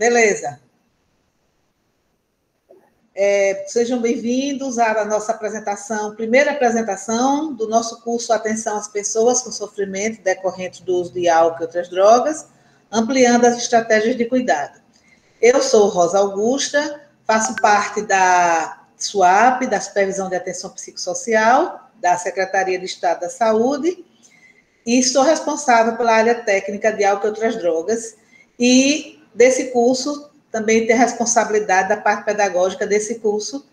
Beleza. Sejam bem-vindos à nossa apresentação, primeira apresentação do nosso curso Atenção às Pessoas com Sofrimento decorrente do uso de álcool e outras drogas, ampliando as estratégias de cuidado. Eu sou Rosa Augusta, faço parte da SUAP, da Supervisão de Atenção Psicossocial, da Secretaria de Estado da Saúde, e sou responsável pela área técnica de álcool e outras drogas, e desse curso também tem a responsabilidade da parte pedagógica desse curso,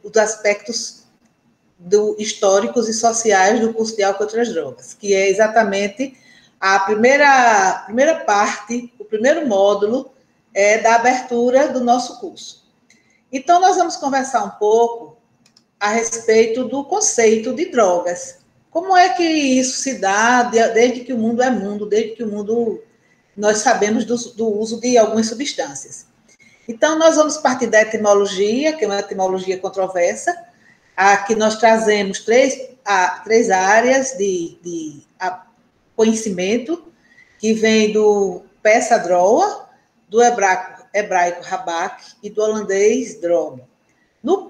dos aspectos históricos e sociais do curso de álcool e outras drogas, que é exatamente a primeira parte, o primeiro módulo da abertura do nosso curso. Então, nós vamos conversar um pouco a respeito do conceito de drogas. Como é que isso se dá desde que o mundo é mundo, desde que o mundo nós sabemos do uso de algumas substâncias. Então, nós vamos partir da etimologia, que é uma etimologia controversa. Aqui nós trazemos três áreas de conhecimento, que vem do persa droa, do hebraico rabak e do holandês drog.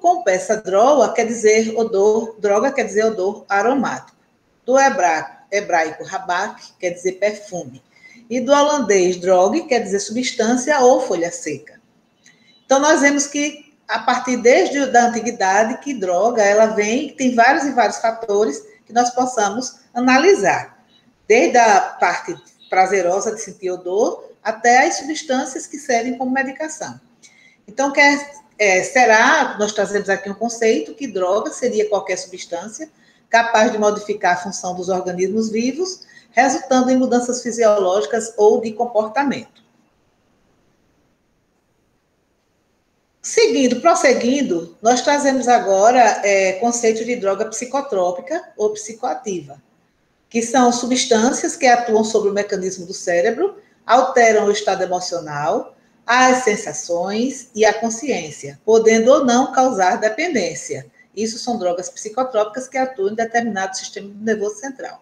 Com persa droa quer dizer odor, droga quer dizer odor aromático. Do hebraico rabak quer dizer perfume. E do holandês drog quer dizer substância ou folha seca. Então, nós vemos que, a partir desde a antiguidade, que droga, ela tem vários e vários fatores que nós possamos analisar. Desde a parte prazerosa de sentir odor, até as substâncias que servem como medicação. Então, nós trazemos aqui um conceito que droga seria qualquer substância capaz de modificar a função dos organismos vivos, resultando em mudanças fisiológicas ou de comportamento. Prosseguindo, nós trazemos agora conceito de droga psicotrópica ou psicoativa, que são substâncias que atuam sobre o mecanismo do cérebro, alteram o estado emocional, as sensações e a consciência, podendo ou não causar dependência. Isso são drogas psicotrópicas que atuam em determinado sistema nervoso central.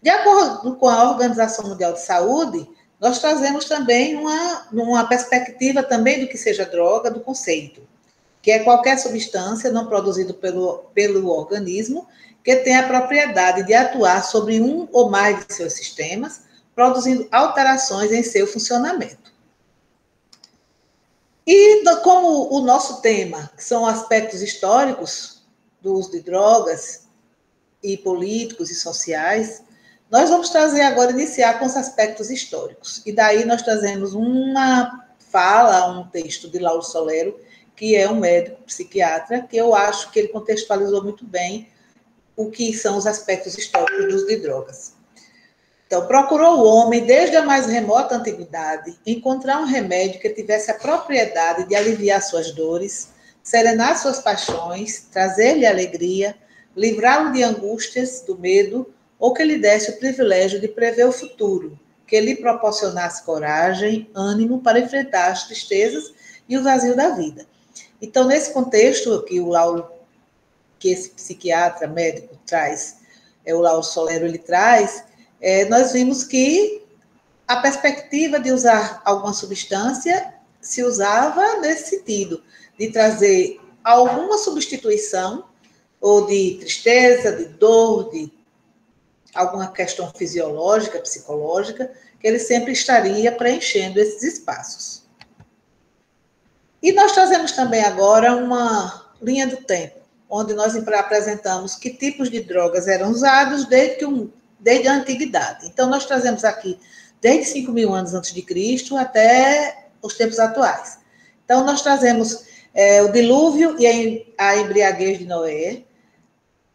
De acordo com a Organização Mundial de Saúde, nós trazemos também uma perspectiva também do que seja droga, do conceito, que é qualquer substância não produzida pelo organismo que tem a propriedade de atuar sobre um ou mais de seus sistemas, produzindo alterações em seu funcionamento. E como o nosso tema, que são aspectos históricos do uso de drogas e políticos e sociais, nós vamos iniciar com os aspectos históricos. E daí nós trazemos um texto de Lauro Solero, que é um médico psiquiatra, que eu acho que ele contextualizou muito bem o que são os aspectos históricos do uso de drogas. Então, procurou o homem, desde a mais remota antiguidade, encontrar um remédio que tivesse a propriedade de aliviar suas dores, serenar suas paixões, trazer-lhe alegria, livrá-lo de angústias, do medo, ou que lhe desse o privilégio de prever o futuro, que lhe proporcionasse coragem, ânimo para enfrentar as tristezas e o vazio da vida. Então, nesse contexto que esse psiquiatra médico traz, o Lauro Solero, ele traz, nós vimos que a perspectiva de usar alguma substância se usava nesse sentido, de trazer alguma substituição, ou de tristeza, de dor, de alguma questão fisiológica, psicológica, que ele sempre estaria preenchendo esses espaços. E nós trazemos também agora uma linha do tempo, onde nós apresentamos que tipos de drogas eram usados desde a antiguidade. Então, nós trazemos aqui desde 5.000 anos antes de Cristo até os tempos atuais. Então, nós trazemos o dilúvio e a embriaguez de Noé.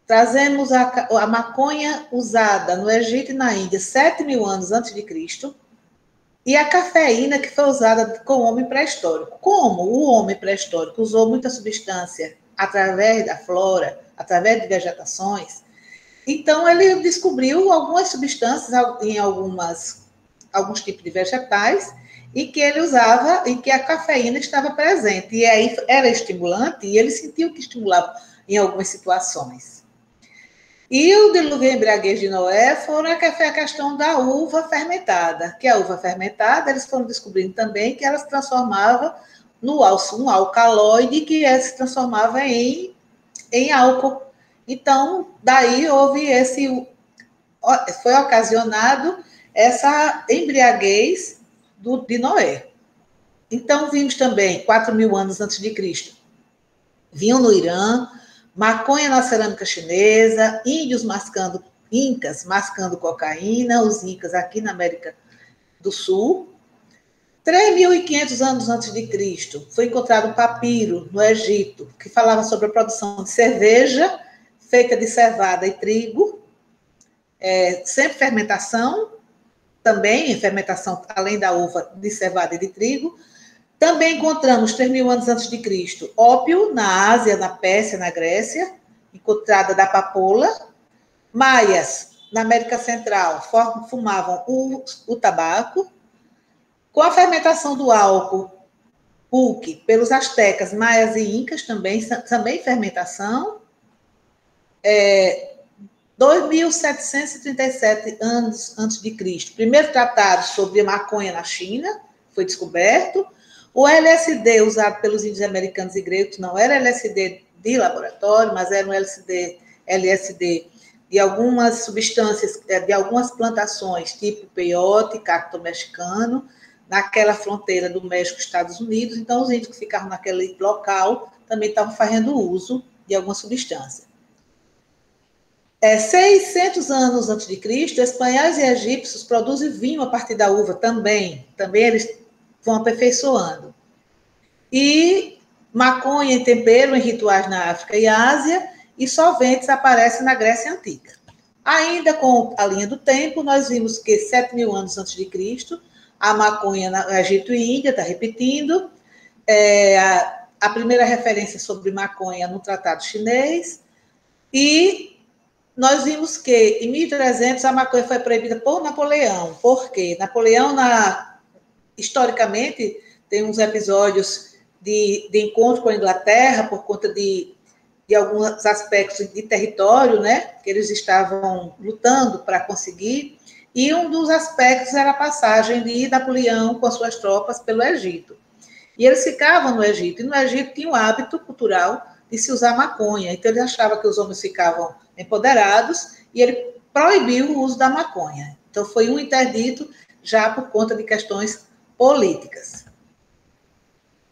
Trazemos a maconha usada no Egito e na Índia 7.000 anos antes de Cristo, e a cafeína que foi usada com o homem pré-histórico. Como o homem pré-histórico usou muita substância através da flora, através de vegetações, então ele descobriu algumas substâncias em alguns tipos de vegetais, e que ele usava, e que a cafeína estava presente, e aí era estimulante, e ele sentiu que estimulava em algumas situações. E o dilúvio e a embriaguez de Noé foi a questão da uva fermentada, que a uva fermentada, eles foram descobrindo também que ela se transformava um alcaloide que se transformava em álcool. Então, daí foi ocasionado essa embriaguez de Noé. Então, vimos também, 4.000 anos antes de Cristo, vinham no Irã, maconha na cerâmica chinesa, incas mascando cocaína, os incas aqui na América do Sul. 3.500 anos antes de Cristo, foi encontrado um papiro no Egito que falava sobre a produção de cerveja feita de cevada e trigo, sempre fermentação, também fermentação além da uva de cevada e de trigo. Também encontramos 3.000 anos antes de Cristo ópio na Ásia, na Pérsia, na Grécia, encontrada da papoula. Maias na América Central fumavam o tabaco. Com a fermentação do álcool, pulque, pelos astecas, maias e incas também fermentação. 2.737 anos antes de Cristo, primeiro tratado sobre maconha na China, foi descoberto. O LSD usado pelos índios americanos e gregos não era LSD de laboratório, mas era um LSD de algumas substâncias, de algumas plantações, tipo peyote, cacto mexicano, naquela fronteira do México e Estados Unidos. Então, os índios que ficavam naquele local também estavam fazendo uso de alguma substância. 600 anos antes de Cristo, espanhóis e egípcios produzem vinho a partir da uva também eles vão aperfeiçoando. E maconha em tempero em rituais na África e Ásia, e solventes aparecem na Grécia Antiga. Ainda com a linha do tempo, nós vimos que 7.000 anos antes de Cristo, a maconha no Egito e Índia, está repetindo, a primeira referência sobre maconha no Tratado Chinês, e nós vimos que em 1300 a maconha foi proibida por Napoleão. Por quê? Napoleão, historicamente, tem uns episódios de encontro com a Inglaterra por conta de alguns aspectos de território, né, que eles estavam lutando para conseguir, e um dos aspectos era a passagem de Napoleão com as suas tropas pelo Egito. E eles ficavam no Egito, e no Egito tinha o hábito cultural de se usar maconha, então ele achava que os homens ficavam empoderados, e ele proibiu o uso da maconha. Então foi um interdito já por conta de questões políticas.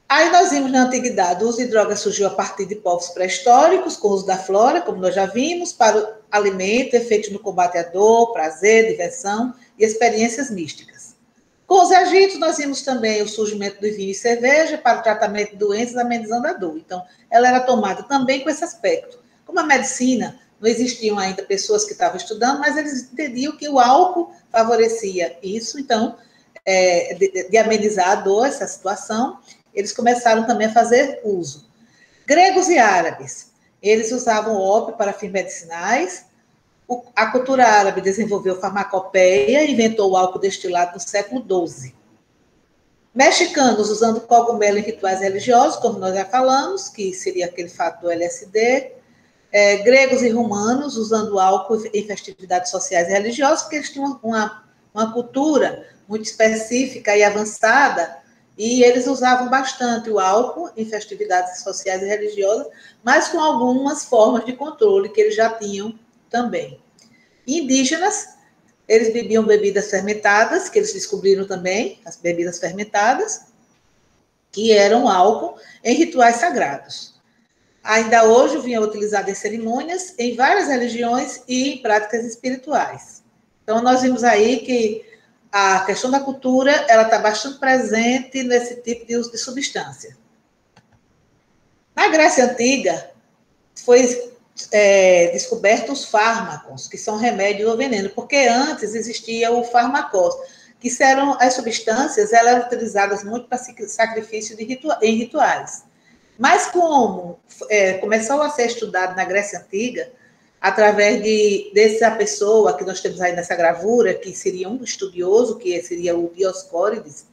Aí nós vimos na antiguidade, o uso de drogas surgiu a partir de povos pré-históricos, com o uso da flora, como nós já vimos, para o alimento, efeitos no combate à dor, prazer, diversão e experiências místicas. Com os egípcios, nós vimos também o surgimento do vinho e cerveja para o tratamento de doenças, amenizando a dor. Então, ela era tomada também com esse aspecto. Como a medicina, não existiam ainda pessoas que estavam estudando, mas eles entendiam que o álcool favorecia isso, então, de amenizar a dor, essa situação, eles começaram também a fazer uso. Gregos e árabes, eles usavam ópio para fins medicinais. A cultura árabe desenvolveu farmacopeia e inventou o álcool destilado no século XII. Mexicanos usando cogumelo em rituais religiosos, como nós já falamos, que seria aquele fato do LSD. Gregos e romanos usando álcool em festividades sociais e religiosas, porque eles tinham uma cultura muito específica e avançada, e eles usavam bastante o álcool em festividades sociais e religiosas, mas com algumas formas de controle que eles já tinham também. Indígenas, eles bebiam bebidas fermentadas, que eles descobriram também, as bebidas fermentadas, que eram álcool em rituais sagrados. Ainda hoje o vinho é utilizado em cerimônias, em várias religiões e em práticas espirituais. Então, nós vimos aí que a questão da cultura, ela está bastante presente nesse tipo de uso de substância. Na Grécia Antiga, foi descoberto os fármacos, que são remédios ou veneno, porque antes existia o farmacos, que eram as substâncias, elas eram utilizadas muito para sacrifício em rituais. Mas como começou a ser estudado na Grécia Antiga, através dessa pessoa que nós temos aí nessa gravura, que seria um estudioso, que seria o Dioscórides,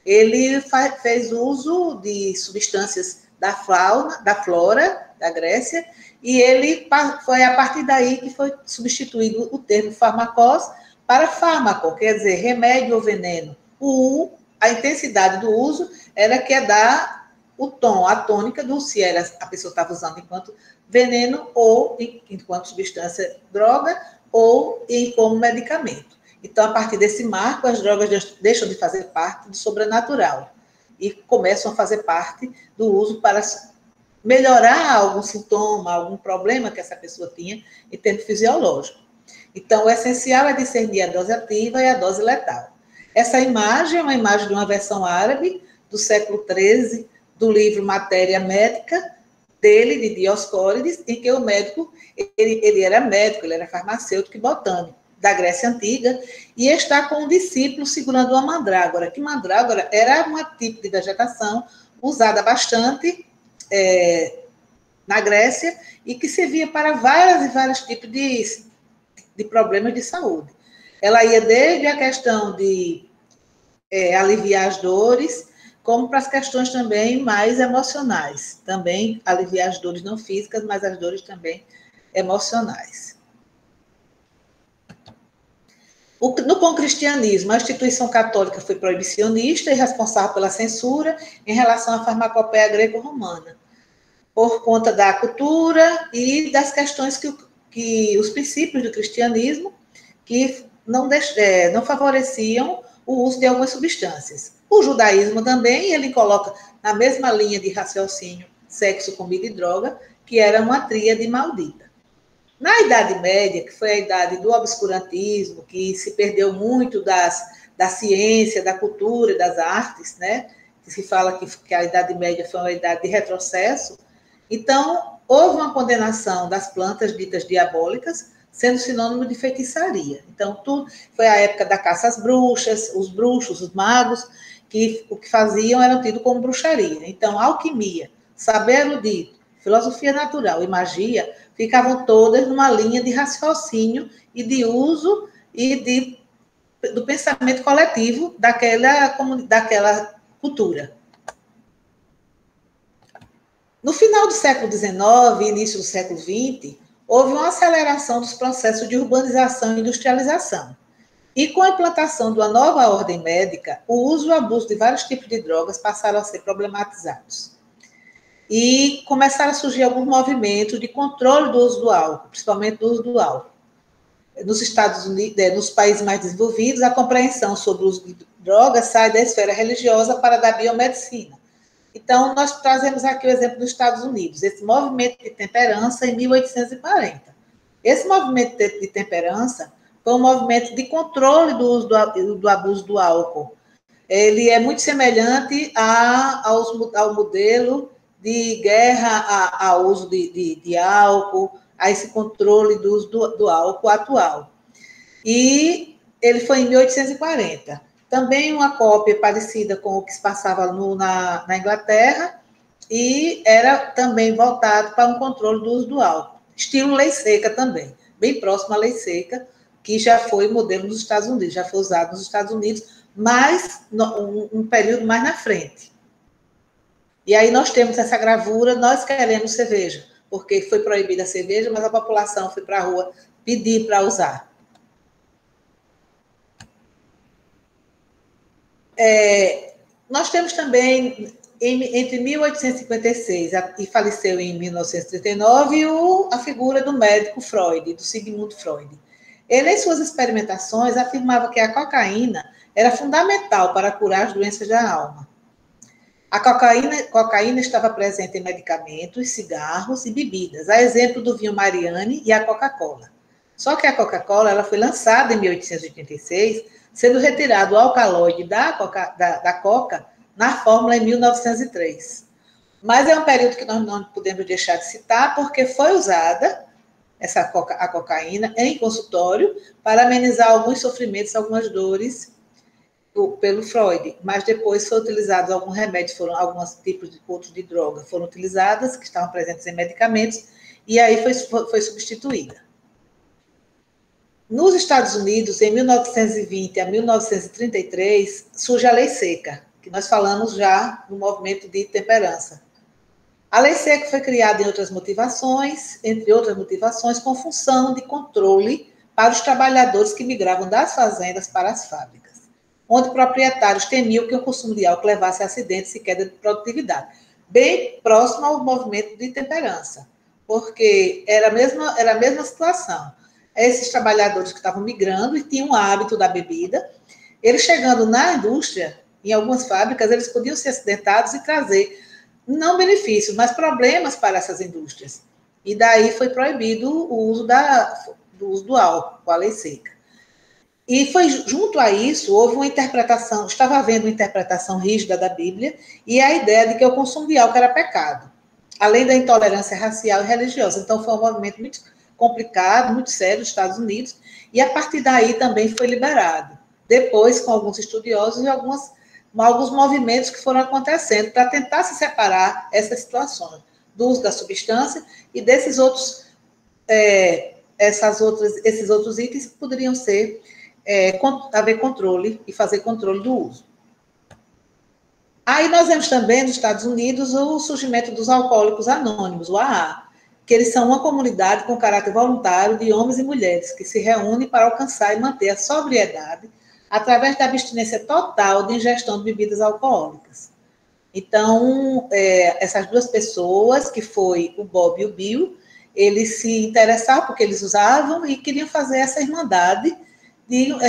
ele fez uso de substâncias da flora da Grécia, e ele foi a partir daí que foi substituído o termo farmacós para fármaco, quer dizer, remédio ou veneno. A intensidade do uso era que é dar o tom, a tônica do se era, a pessoa estava usando enquanto veneno ou enquanto substância droga ou como medicamento. Então, a partir desse marco, as drogas deixam de fazer parte do sobrenatural e começam a fazer parte do uso para melhorar algum sintoma, algum problema que essa pessoa tinha em termos fisiológicos. Então, o essencial é discernir a dose ativa e a dose letal. Essa imagem é uma imagem de uma versão árabe do século XIII, do livro Matéria Médica, dele, de Dioscórides, em que o médico, ele era médico, ele era farmacêutico e botânico, da Grécia Antiga, e está com um discípulo segurando uma mandrágora, que mandrágora era um tipo de vegetação usada bastante na Grécia e que servia para vários tipos de problemas de saúde. Ela ia desde a questão de aliviar as dores, como para as questões também mais emocionais. Também aliviar as dores não físicas, mas as dores também emocionais. Com o cristianismo, a instituição católica foi proibicionista e responsável pela censura em relação à farmacopeia greco-romana, por conta da cultura e das questões que os princípios do cristianismo que não favoreciam o uso de algumas substâncias. O judaísmo também, ele coloca na mesma linha de raciocínio sexo, comida e droga, que era uma tríade maldita. Na Idade Média, que foi a idade do obscurantismo, que se perdeu muito da ciência, da cultura e das artes, né? Que se fala que a Idade Média foi uma idade de retrocesso. Então, houve uma condenação das plantas ditas diabólicas, sendo sinônimo de feitiçaria. Então, tudo foi a época da caça às bruxas, os bruxos, os magos, que o que faziam era tido como bruxaria. Então, alquimia, saber erudito, filosofia natural e magia ficavam todas numa linha de raciocínio e de uso e do pensamento coletivo daquela cultura. No final do século XIX e início do século XX, houve uma aceleração dos processos de urbanização e industrialização. E com a implantação de uma nova ordem médica, o uso e o abuso de vários tipos de drogas passaram a ser problematizados. E começaram a surgir alguns movimentos de controle do uso do álcool, principalmente do uso do álcool. Nos Estados Unidos, nos países mais desenvolvidos, a compreensão sobre o uso de drogas sai da esfera religiosa para a da biomedicina. Então, nós trazemos aqui o exemplo dos Estados Unidos, esse movimento de temperança em 1840. Esse movimento de temperança foi um movimento de controle do uso do abuso do álcool. Ele é muito semelhante ao modelo de guerra ao uso de álcool, a esse controle do uso do álcool atual. E ele foi em 1840. Também uma cópia parecida com o que se passava na Inglaterra, e era também voltado para um controle do uso do álcool. Estilo lei seca também, bem próximo à lei seca, que já foi modelo nos Estados Unidos, já foi usado nos Estados Unidos, mas um período mais na frente. E aí nós temos essa gravura, nós queremos cerveja, porque foi proibida a cerveja, mas a população foi para a rua pedir para usar. Nós temos também, entre 1856 e faleceu em 1939, a figura do médico Freud, do Sigmund Freud. Ele, em suas experimentações, afirmava que a cocaína era fundamental para curar as doenças da alma. A cocaína estava presente em medicamentos, cigarros e bebidas, a exemplo do vinho Mariani e a Coca-Cola. Só que a Coca-Cola ela foi lançada em 1886, sendo retirado o alcaloide da Coca na fórmula em 1903. Mas é um período que nós não podemos deixar de citar, porque foi usada a cocaína em consultório para amenizar alguns sofrimentos, algumas dores pelo Freud, mas depois foi utilizado alguns remédios, alguns tipos de outros de droga foram utilizadas, que estavam presentes em medicamentos, e aí foi substituída. Nos Estados Unidos, em 1920 a 1933, surge a lei seca, que nós falamos já no movimento de temperança. A lei seca foi criada em outras motivações, entre outras motivações, com função de controle para os trabalhadores que migravam das fazendas para as fábricas, onde proprietários temiam que o consumo de álcool levasse a acidentes e queda de produtividade, bem próximo ao movimento de temperança, porque era a mesma situação. Esses trabalhadores que estavam migrando e tinham o hábito da bebida, eles chegando na indústria, em algumas fábricas, eles podiam ser acidentados e trazer, não benefícios, mas problemas para essas indústrias. E daí foi proibido o uso do uso do álcool, com a lei seca. E foi junto a isso, houve uma interpretação, estava havendo uma interpretação rígida da Bíblia e a ideia de que o consumo de álcool era pecado, além da intolerância racial e religiosa. Então, foi um movimento muito complicado, muito sério nos Estados Unidos, e a partir daí também foi liberado. Depois, com alguns estudiosos e alguns movimentos que foram acontecendo para tentar se separar essas situações do uso da substância e desses outros, esses outros itens que poderiam ser haver controle e fazer controle do uso. Aí nós vemos também nos Estados Unidos o surgimento dos alcoólicos anônimos, o AA, que eles são uma comunidade com caráter voluntário de homens e mulheres que se reúnem para alcançar e manter a sobriedade através da abstinência total de ingestão de bebidas alcoólicas. Então, essas duas pessoas, que foi o Bob e o Bill, eles se interessaram porque eles usavam e queriam fazer essa irmandade,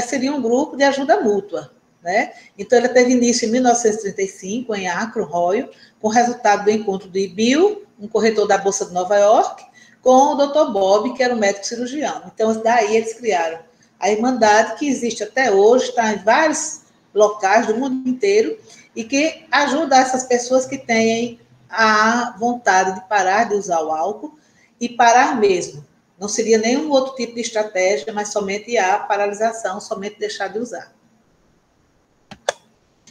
seria um grupo de ajuda mútua, né? Então, ele teve início em 1935, em Akron, Ohio, com o resultado do encontro de Bill, um corretor da Bolsa de Nova York, com o Dr. Bob, que era um médico cirurgião. Então, daí eles criaram a Irmandade, que existe até hoje, está em vários locais do mundo inteiro, e que ajuda essas pessoas que têm a vontade de parar de usar o álcool e parar mesmo. Não seria nenhum outro tipo de estratégia, mas somente a paralisação, somente deixar de usar.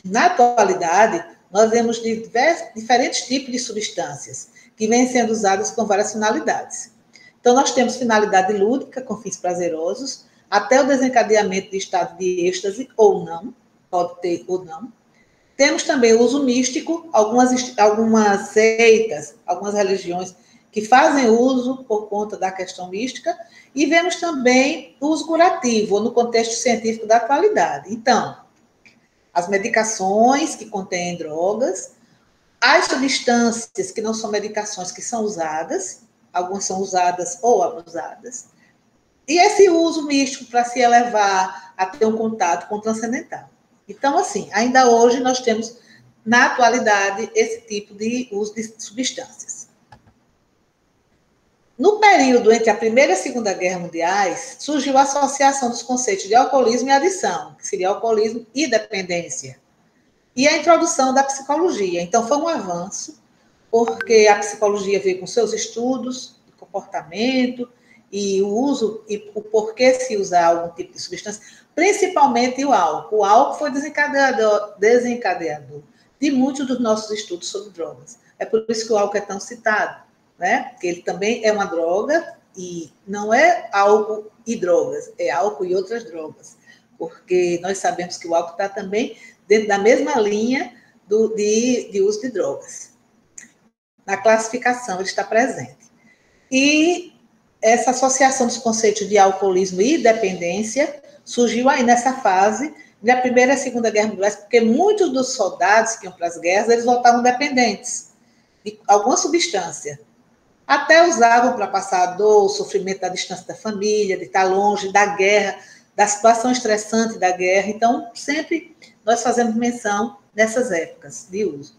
Na atualidade, nós vemos diferentes tipos de substâncias que vêm sendo usadas com várias finalidades. Então, nós temos finalidade lúdica, com fins prazerosos, até o desencadeamento de estado de êxtase, ou não, pode ter ou não. Temos também o uso místico, algumas seitas, algumas religiões que fazem uso por conta da questão mística, e vemos também o uso curativo, no contexto científico da atualidade. Então, as medicações que contêm drogas, as substâncias que não são medicações que são usadas, algumas são usadas ou abusadas, e esse uso místico para se elevar a ter um contato com o transcendental. Então, assim, ainda hoje nós temos, na atualidade, esse tipo de uso de substâncias. No período entre a Primeira e a Segunda Guerra Mundiais, surgiu a associação dos conceitos de alcoolismo e adição, que seria alcoolismo e dependência, e a introdução da psicologia. Então, foi um avanço, porque a psicologia veio com seus estudos de comportamento e o uso e o porquê se usar algum tipo de substância, principalmente o álcool. O álcool foi desencadeador de muitos dos nossos estudos sobre drogas. É por isso que o álcool é tão citado, né? Porque ele também é uma droga e não é álcool e drogas, é álcool e outras drogas, porque nós sabemos que o álcool está também dentro da mesma linha de uso de drogas. Na classificação ele está presente. E essa associação dos conceitos de alcoolismo e dependência surgiu aí nessa fase da Primeira e a Segunda Guerra Mundial, porque muitos dos soldados que iam para as guerras, eles voltavam dependentes de alguma substância. Até usavam para passar a dor, o sofrimento da distância da família, de estar longe da guerra, da situação estressante da guerra. Então, sempre nós fazemos menção nessas épocas de uso.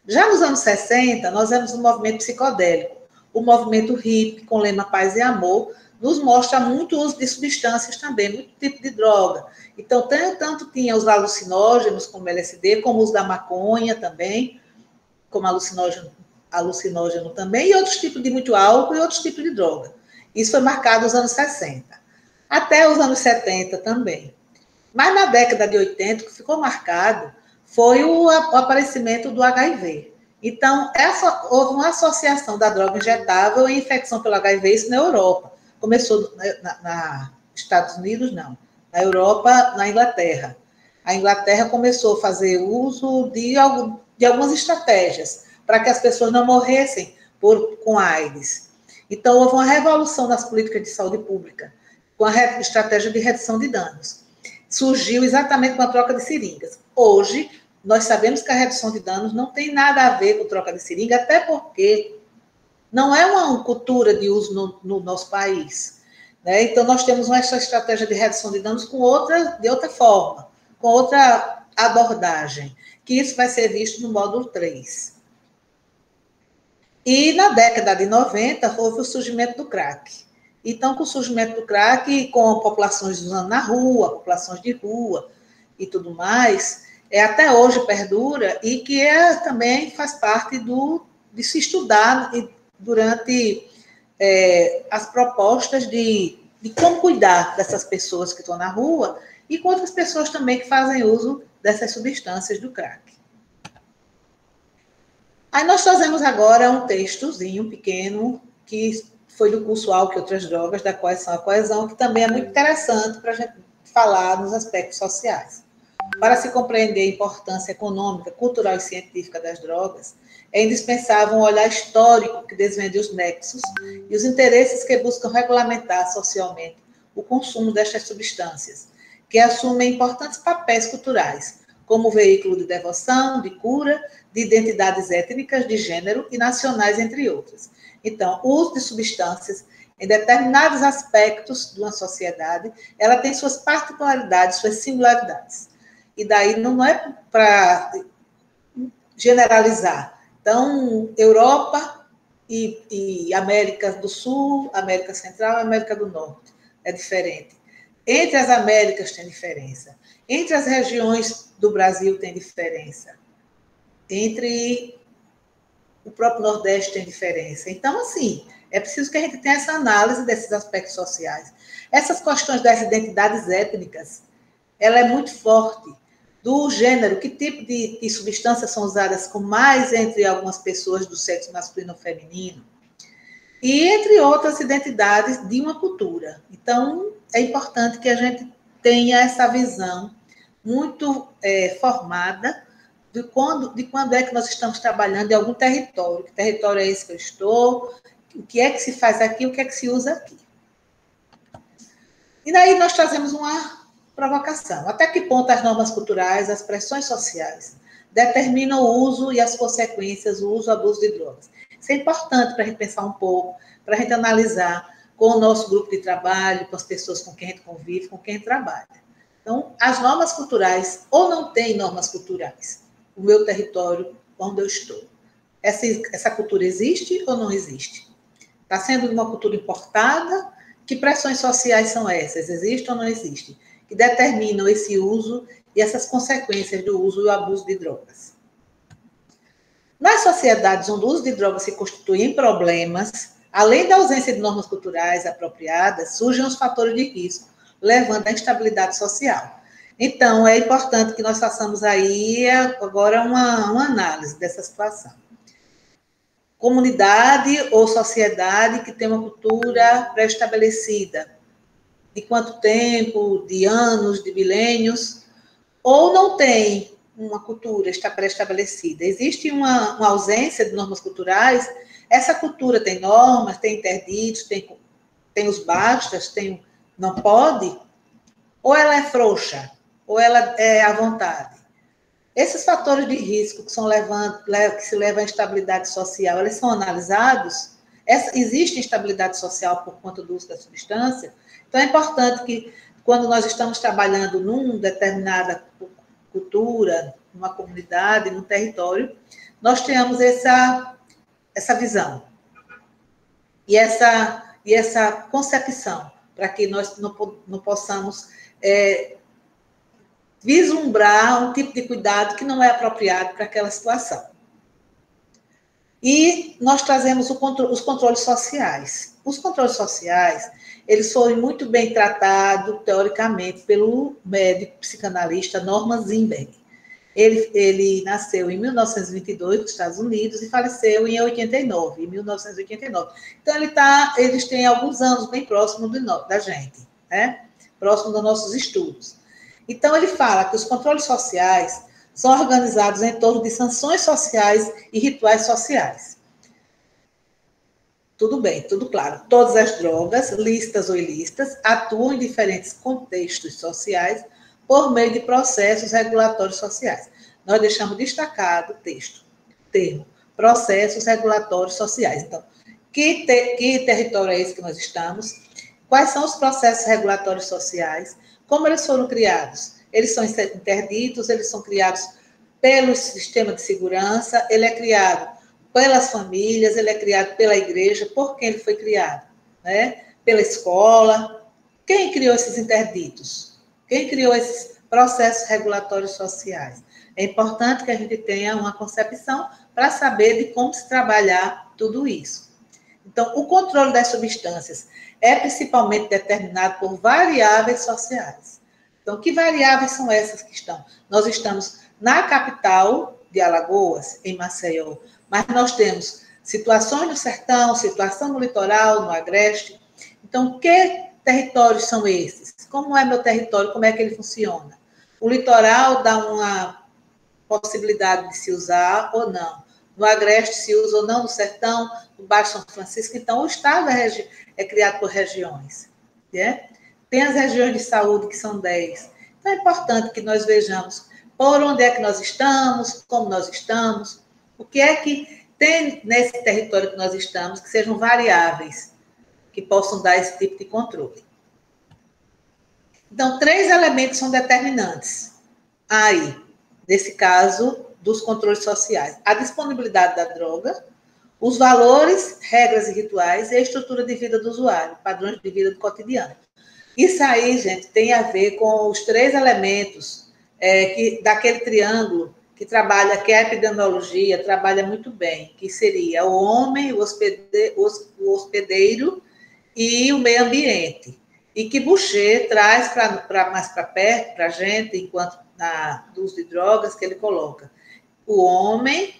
Já nos anos 60, nós vemos um movimento psicodélico. O movimento hippie, com o lema Paz e Amor, nos mostra muito uso de substâncias também, muito tipo de droga. Então, tanto tinha os alucinógenos, como LSD, como os da maconha também, como alucinógeno também, e outros tipos de muito álcool e outros tipos de droga. Isso foi marcado nos anos 60. Até os anos 70 também. Mas na década de 80, o que ficou marcado foi o aparecimento do HIV. Então, houve uma associação da droga injetável e infecção pelo HIV, isso na Europa. Começou nos Estados Unidos, não. Na Europa, na Inglaterra. A Inglaterra começou a fazer uso de algumas estratégias para que as pessoas não morressem com AIDS. Então, houve uma revolução nas políticas de saúde pública, com a estratégia de redução de danos. Surgiu exatamente com a troca de seringas. Hoje, nós sabemos que a redução de danos não tem nada a ver com troca de seringa, até porque não é uma cultura de uso no nosso país. Né? Então, nós temos essa estratégia de redução de danos de outra forma, com outra abordagem, que isso vai ser visto no módulo 3. E na década de 90, houve o surgimento do crack. Então, com o surgimento do crack, com populações usando na rua, populações de rua e tudo mais, até hoje perdura e que também faz parte de se estudar durante as propostas de como cuidar dessas pessoas que estão na rua e com outras pessoas também que fazem uso dessas substâncias do crack. Aí nós trazemos agora um textozinho pequeno que foi do curso Álcool e Outras Drogas, da Coesão a Coesão, que também é muito interessante para a gente falar nos aspectos sociais. Para se compreender a importância econômica, cultural e científica das drogas, é indispensável um olhar histórico que desvende os nexos e os interesses que buscam regulamentar socialmente o consumo destas substâncias, que assumem importantes papéis culturais, como veículo de devoção, de cura, de identidades étnicas, de gênero e nacionais, entre outras. Então, o uso de substâncias em determinados aspectos de uma sociedade, ela tem suas particularidades, suas singularidades. E daí não é para generalizar. Então, Europa e América do Sul, América Central e América do Norte é diferente. Entre as Américas tem diferença. Entre as regiões do Brasil tem diferença. Entre o próprio Nordeste tem diferença. Então, assim, é preciso que a gente tenha essa análise desses aspectos sociais. Essas questões das identidades étnicas, ela é muito forte. Do gênero, que tipo de substâncias são usadas com mais entre algumas pessoas do sexo masculino ou feminino, e entre outras identidades de uma cultura. Então, é importante que a gente tenha essa visão muito formada de quando é que nós estamos trabalhando em algum território. Que território é esse que eu estou? O que é que se faz aqui? O que é que se usa aqui? E daí nós trazemos uma provocação. Até que ponto as normas culturais, as pressões sociais, determinam o uso e as consequências, o uso e o abuso de drogas? Isso é importante para a gente pensar um pouco, para a gente analisar com o nosso grupo de trabalho, com as pessoas com quem a gente convive, com quem a gente trabalha. Então, as normas culturais, ou não tem normas culturais, o meu território, onde eu estou. Essa cultura existe ou não existe? Está sendo uma cultura importada? Que pressões sociais são essas? Existem ou não existem? Que determinam esse uso e essas consequências do uso e o abuso de drogas. Nas sociedades onde o uso de drogas se constitui em problemas, além da ausência de normas culturais apropriadas, surgem os fatores de risco, levando à instabilidade social. Então, é importante que nós façamos aí agora uma análise dessa situação. Comunidade ou sociedade que tem uma cultura pré-estabelecida, de quanto tempo, de anos, de milênios, ou não tem uma cultura pré-estabelecida. Existe uma ausência de normas culturais, essa cultura tem normas, tem interditos, tem os bastas, tem não pode, ou ela é frouxa, ou ela é à vontade. Esses fatores de risco que se levam à instabilidade social, eles são analisados? Existe instabilidade social por conta do uso da substância? Então, é importante que, quando nós estamos trabalhando numa determinada cultura, numa comunidade, num território, nós tenhamos essa visão e essa concepção, para que nós não possamos vislumbrar um tipo de cuidado que não é apropriado para aquela situação. E nós trazemos os controles sociais. Os controles sociais, eles foram muito bem tratados, teoricamente, pelo médico psicanalista Norman Zinberg. Ele nasceu em 1922, nos Estados Unidos, e faleceu em 1989. Então, eles têm alguns anos bem próximos da gente, né? Próximo dos nossos estudos. Então, ele fala que os controles sociais são organizados em torno de sanções sociais e rituais sociais. Tudo bem, tudo claro. Todas as drogas, lícitas ou ilícitas, atuam em diferentes contextos sociais por meio de processos regulatórios sociais. Nós deixamos destacado o termo, processos regulatórios sociais. Então, que território é esse que nós estamos? Quais são os processos regulatórios sociais? Como eles foram criados? Eles são interditos, eles são criados pelo sistema de segurança, ele é criado pelas famílias, ele é criado pela igreja. Por quem ele foi criado? Né? Pela escola. Quem criou esses interditos? Quem criou esses processos regulatórios sociais? É importante que a gente tenha uma concepção para saber de como se trabalhar tudo isso. Então, o controle das substâncias é principalmente determinado por variáveis sociais. Então, que variáveis são essas que estão? Nós estamos na capital de Alagoas, em Maceió, mas nós temos situações no sertão, situação no litoral, no agreste. Então, que territórios são esses? Como é meu território? Como é que ele funciona? O litoral dá uma possibilidade de se usar ou não. No agreste se usa ou não, no sertão, no Baixo São Francisco. Então, o estado é criado por regiões. Né? Tem as regiões de saúde, que são 10. Então, é importante que nós vejamos por onde é que nós estamos, como nós estamos, o que é que tem nesse território que nós estamos, que sejam variáveis, que possam dar esse tipo de controle. Então, 3 elementos são determinantes aí, nesse caso, dos controles sociais. A disponibilidade da droga, os valores, regras e rituais e a estrutura de vida do usuário, padrões de vida do cotidiano. Isso aí, gente, tem a ver com os 3 elementos daquele triângulo que trabalha, que a epidemiologia trabalha muito bem, que seria o homem, o hospedeiro e o meio ambiente. E que Boucher traz mais para perto, para a gente, enquanto do uso de drogas, que ele coloca. O homem,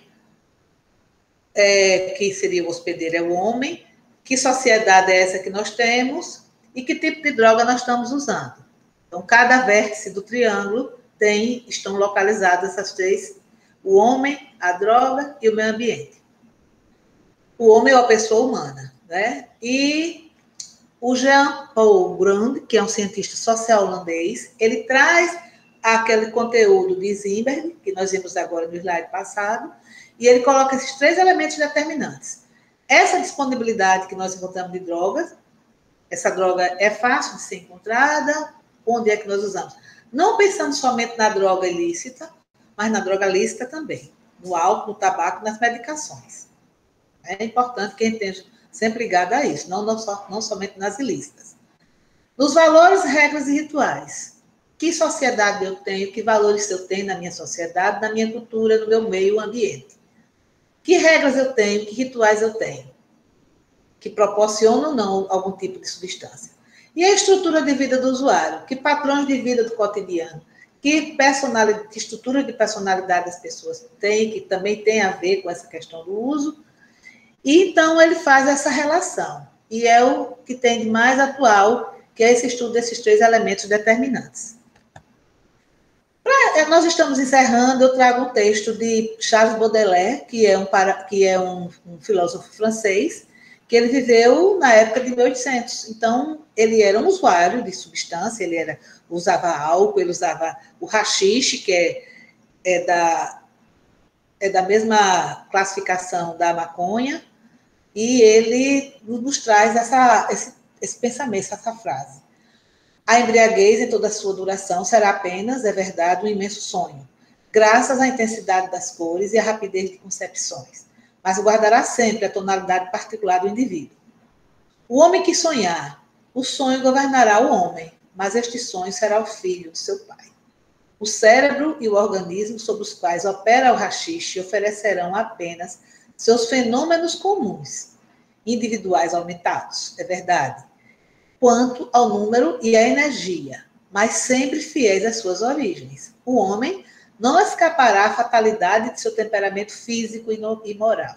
que seria o hospedeiro, é o homem, que sociedade é essa que nós temos e que tipo de droga nós estamos usando. Então, cada vértice do triângulo estão localizadas essas 3, o homem, a droga e o meio ambiente. O homem é uma pessoa humana, né? E o Jean-Paul Grund, que é um cientista social holandês, ele traz aquele conteúdo de Zimberg, que nós vimos agora no slide passado, e ele coloca esses 3 elementos determinantes. Essa disponibilidade que nós encontramos de drogas, essa droga é fácil de ser encontrada, onde é que nós usamos? Não pensando somente na droga ilícita, mas na droga lícita também, no álcool, no tabaco, nas medicações. É importante que a gente esteja sempre ligado a isso, não somente nas ilícitas. Nos valores, regras e rituais. Que sociedade eu tenho, que valores eu tenho na minha sociedade, na minha cultura, no meu meio ambiente. Que regras eu tenho, que rituais eu tenho, que proporcionam ou não algum tipo de substância. E a estrutura de vida do usuário, que padrões de vida do cotidiano, que estrutura de personalidade das pessoas tem, que também tem a ver com essa questão do uso. E então ele faz essa relação. E é o que tem de mais atual, que é esse estudo desses 3 elementos determinantes. Nós estamos encerrando, eu trago um texto de Charles Baudelaire, que é um filósofo francês, que ele viveu na época de 1800. Então, ele era um usuário de substância, usava álcool, ele usava o haxixe, que é da mesma classificação da maconha, e ele nos traz esse pensamento, essa frase. A embriaguez, em toda a sua duração, será apenas, é verdade, um imenso sonho, graças à intensidade das cores e à rapidez de concepções, mas guardará sempre a tonalidade particular do indivíduo. O homem que sonhar, o sonho governará o homem, mas este sonho será o filho de seu pai. O cérebro e o organismo sobre os quais opera o haxixe oferecerão apenas seus fenômenos comuns, individuais aumentados, é verdade, quanto ao número e à energia, mas sempre fiéis às suas origens. O homem não escapará à fatalidade de seu temperamento físico e moral.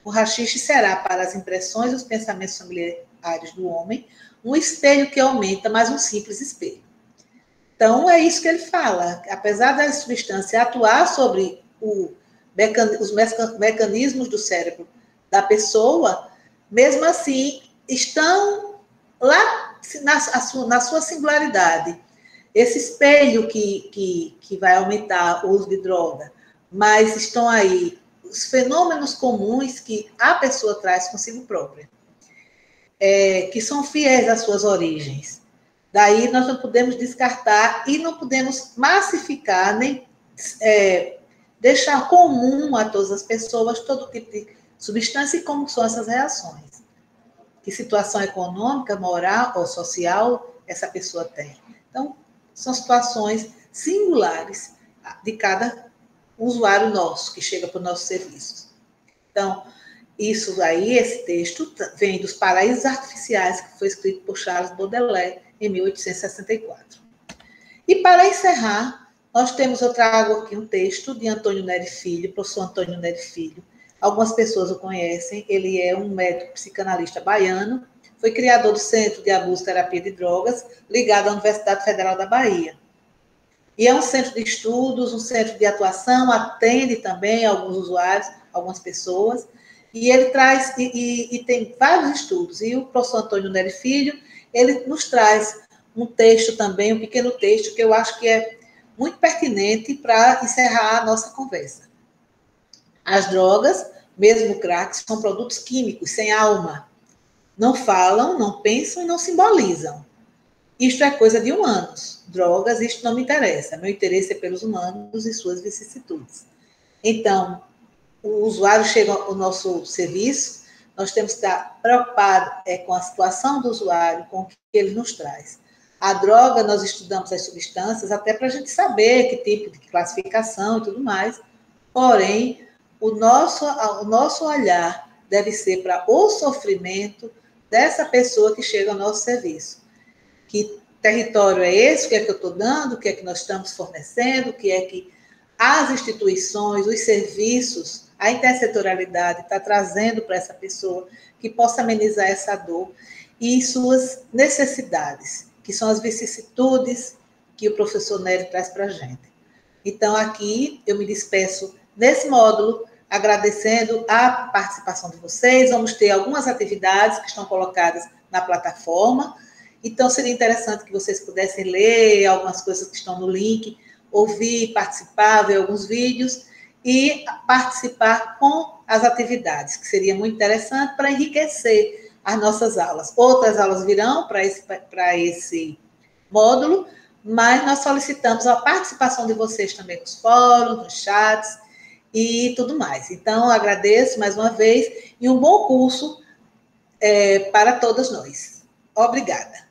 O haxixe será, para as impressões e os pensamentos familiares do homem, um espelho que aumenta, mas um simples espelho. Então, é isso que ele fala. Apesar da substância atuar sobre os mecanismos do cérebro da pessoa, mesmo assim, estão lá na sua singularidade. Esse espelho que vai aumentar o uso de droga, mas estão aí os fenômenos comuns que a pessoa traz consigo própria, que são fiéis às suas origens. Daí nós não podemos descartar e não podemos massificar, nem deixar comum a todas as pessoas todo tipo de substância e como são essas reações. Que situação econômica, moral ou social essa pessoa tem. Então, são situações singulares de cada usuário nosso que chega para os nossos serviços. Então, isso aí, esse texto vem dos Paraísos Artificiais, que foi escrito por Charles Baudelaire em 1864. E para encerrar, eu trago aqui um texto de Antônio Nery Filho, professor Antônio Nery Filho. Algumas pessoas o conhecem, ele é um médico psicanalista baiano, foi criador do Centro de Abuso e Terapia de Drogas, ligado à Universidade Federal da Bahia. E é um centro de estudos, um centro de atuação, atende também alguns usuários, algumas pessoas, e ele traz, e tem vários estudos, e o professor Antônio Nery Filho, ele nos traz um texto também, um pequeno texto, que eu acho que é muito pertinente para encerrar a nossa conversa. As drogas, mesmo o crack, são produtos químicos, sem alma. Não falam, não pensam e não simbolizam. Isto é coisa de humanos. Drogas, isto não me interessa. Meu interesse é pelos humanos e suas vicissitudes. Então, o usuário chega ao nosso serviço, nós temos que estar preocupados com a situação do usuário, com o que ele nos traz. A droga, nós estudamos as substâncias até para a gente saber que tipo de classificação e tudo mais, porém, o nosso olhar deve ser para o sofrimento dessa pessoa que chega ao nosso serviço. Que território é esse? O que é que eu estou dando? O que é que nós estamos fornecendo? O que é que as instituições, os serviços, a intersetorialidade está trazendo para essa pessoa que possa amenizar essa dor e suas necessidades, que são as vicissitudes que o professor Nery traz para a gente. Então, aqui eu me despeço nesse módulo, agradecendo a participação de vocês. Vamos ter algumas atividades que estão colocadas na plataforma. Então, seria interessante que vocês pudessem ler algumas coisas que estão no link, ouvir, participar, ver alguns vídeos e participar com as atividades, que seria muito interessante para enriquecer as nossas aulas. Outras aulas virão para esse módulo, mas nós solicitamos a participação de vocês também nos fóruns, nos chats e tudo mais. Então, agradeço mais uma vez e um bom curso para todos nós. Obrigada.